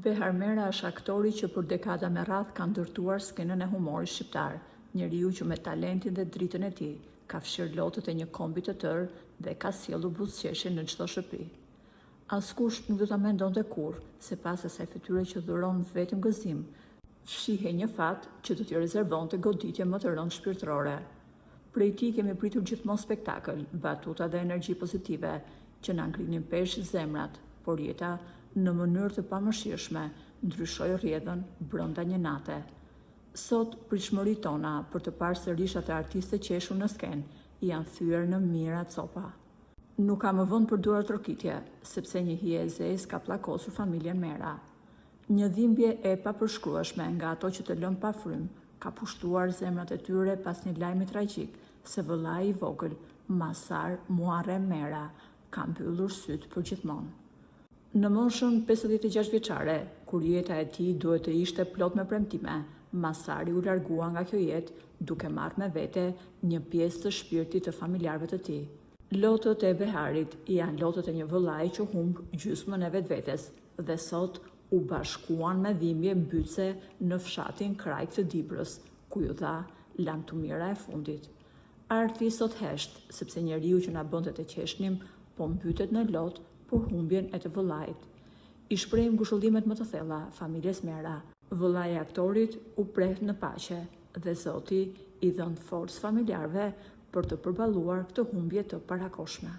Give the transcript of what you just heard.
Behar Mera është aktori që për dekada me radhë ka ndërtuar skenën e humorit shqiptar, njeriu që me talentin dhe dritën e tij ka fshirë lotët e një kombi të tërë dhe ka sjellur buzëqeshje në çdo shtëpi. Askush nuk do ta mendonte kurrë se pas asaj fytyre që dhuron vetëm gëzim, fshihej një fat që do t'i rezervonte goditje më të rëndë shpirtërore. Prej tij kemi pritur gjithmonë spektakël, batuta dhe energji pozitive që na ngrinin pesh zemrat, por jeta në mënyrë të pamëshirshme ndryshoi rrjedhën brenda një nate. Sot pritshmëritë tona për të parë sërish atë artiste qeshur në skenë janë thyer në mijëra copa. Nuk ka më vend për duar trokitje, sepse një hije e zezë ka pllakosur familjen Mera. Një dhimbje e papërshkrueshme nga ato që të lën pa frym ka pushtuar zemrat e tyre pas një lajmi tragjik se vëllai i vogël, Masar Muharrem Mera, ka mbyllur syt për gjithmonë. Në moshën 56 vjeçare, kur jeta e tij duhet të ishte plot me premtime, Masari u largua nga kjo jetë duke marrë me vete një pjesë të shpirtit të familjarëve të tij. Lotët e Beharit janë lotët e një vëllai që humb gjysmën e vetvetes dhe sot u bashkuan me dhimbje mbytëse në fshatin Krajk të Dibrës, ku ju dha lamtumira e fundit. Arti sot hesht, sepse njeriu që na bënte të qeshnim po mbytet në lot për humbjen e të vëllait. I shprehim ngushëllimet më të thella familjes Mera. Vëllai i aktorit u preh në paqe dhe Zoti i dhënë forcë familjarëve për të përballuar këtë humbje të parakoshme.